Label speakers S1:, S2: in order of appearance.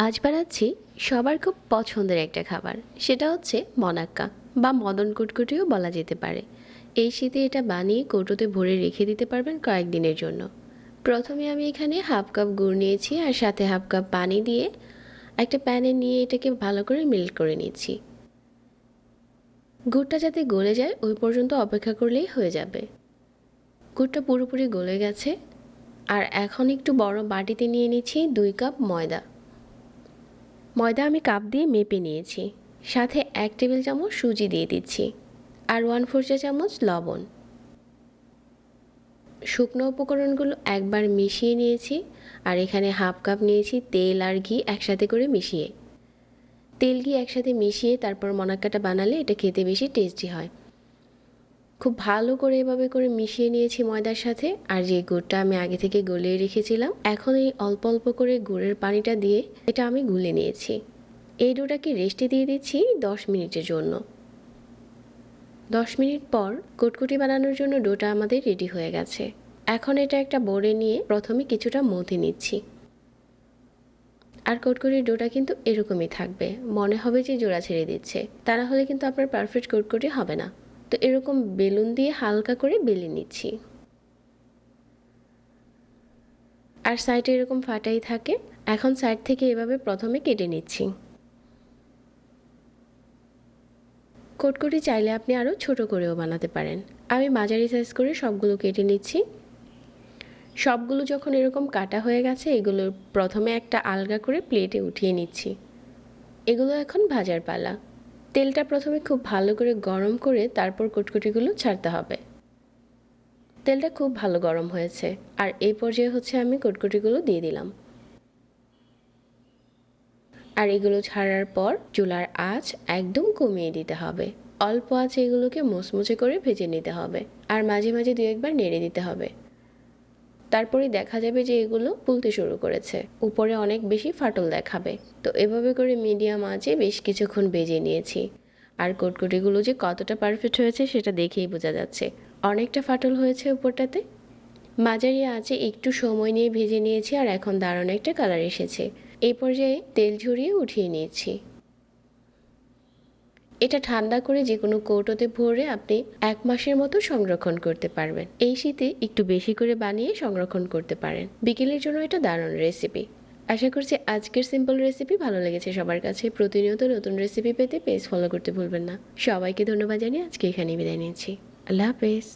S1: আজ বানাচ্ছি সবার খুব পছন্দের একটা খাবার, সেটা হচ্ছে মনাক্কা বা মদন কুটকুটিও বলা যেতে পারে। এই শীতে এটা বানিয়ে কৌটোতে ভরে রেখে দিতে পারবেন কয়েকদিনের জন্য। প্রথমে আমি এখানে হাফ কাপ গুড় নিয়েছি আর সাথে হাফ কাপ পানি দিয়ে একটা প্যানে নিয়ে এটাকে ভালো করে মেল্ট করে নিচ্ছি। গুড়টা যাতে গলে যায় ওই পর্যন্ত অপেক্ষা করলেই হয়ে যাবে। গুড়টা পুরোপুরি গলে গেছে আর এখন একটু বড় বাটিতে নিয়ে নিচ্ছি 2 কাপ ময়দা। ময়দা আমি কাপ দিয়ে মেপে নিয়েছি। সাথে 1 টেবিল চামচ সুজি দিয়ে দিচ্ছি আর 1/4 চা চামচ লবণ। শুকনো উপকরণগুলো একবার মিশিয়ে নিয়েছি আর এখানে হাফ কাপ নিয়েছি তেল আর ঘি একসাথে করে মিশিয়ে। তেল ঘি একসাথে মিশিয়ে তারপর মনাক্কাটা বানালে এটা খেতে বেশি টেস্টি হয়। খুব ভালো করে এভাবে করে মিশিয়ে নিয়েছি ময়দার সাথে। আর যে গুড়টা আমি আগে থেকে গলিয়ে রেখেছিলাম, এখন এই অল্প অল্প করে গুড়ের পানিটা দিয়ে এটা আমি গুলে নিয়েছি। এই ডোটাকে রেস্টে দিয়ে দিচ্ছি 10 মিনিটের জন্য। 10 মিনিট পর কটকটি বানানোর জন্য ডোটা আমাদের রেডি হয়ে গেছে। এখন এটা একটা বোর্ডে নিয়ে প্রথমে কিছুটা মথে নিচ্ছি। আর কটকটির ডোটা কিন্তু এরকমই থাকবে, মনে হবে যে জোড়া ছেড়ে দিচ্ছে, তা না হলে কিন্তু আপনার পারফেক্ট কটকটি হবে না। তো এরকম বেলুন দিয়ে হালকা করে বেলে নিচ্ছি। আর সাইডে এরকম ফাটাই থাকে। এখন সাইড থেকে এভাবে প্রথমে কেটে নিচ্ছি। কটকটি চাইলে আপনি আরও ছোট করেও বানাতে পারেন। আমি মাঝারি সাইজ করে সবগুলো কেটে নিচ্ছি। সবগুলো যখন এরকম কাটা হয়ে গেছে, এগুলো প্রথমে একটা আলগা করে প্লেটে উঠিয়ে নিচ্ছি। এগুলো এখন ভাজার পালা। তেলটা প্রথমে খুব ভালো করে গরম করে তারপর কটকটিগুলো ছাড়তে হবে। তেলটা খুব ভালো গরম হয়েছে আর এই পর্যায়ে হচ্ছে আমি কটকটিগুলো দিয়ে দিলাম। আর এগুলো ছাড়ার পর চুলার আঁচ একদম কমিয়ে দিতে হবে। অল্প আঁচে এগুলোকে মুচমুচে করে ভেজে নিতে হবে আর মাঝে মাঝে 2 একবার নেড়ে দিতে হবে। তারপরে দেখা যাবে যে এগুলো ফুলতে শুরু করেছে, উপরে অনেক বেশি ফাটল দেখাবে। তো এভাবে করে মিডিয়াম আঁচে বেশ কিছুক্ষণ ভেজে নিয়েছি। আর কটকটিগুলো যে কতটা পারফেক্ট হয়েছে সেটা দেখেই বোঝা যাচ্ছে। অনেকটা ফাটল হয়েছে উপরটাতে। মাঝারি আঁচে একটু সময় নিয়ে ভেজে নিয়েছি আর এখন দারুণ একটা কালার এসেছে। এই পর্যায়ে তেল ঝরিয়ে উঠিয়ে নিয়েছি। এটা ঠান্ডা করে যে কোনো কৌটোতে ভরে আপনি 1 মাসের মতো সংরক্ষণ করতে পারবেন। এই শীতে একটু বেশি করে বানিয়ে সংরক্ষণ করতে পারেন। বিকেলের জন্য এটা দারুণ রেসিপি। আশা করছি আজকের সিম্পল রেসিপি ভালো লেগেছে সবার কাছে। প্রতিনিয়ত নতুন রেসিপি পেতে পেজ ফলো করতে ভুলবেন না। সবাইকে ধন্যবাদ জানিয়ে আজকে এখানেই বিদায় নিচ্ছি। আল্লাহ হাফেজ।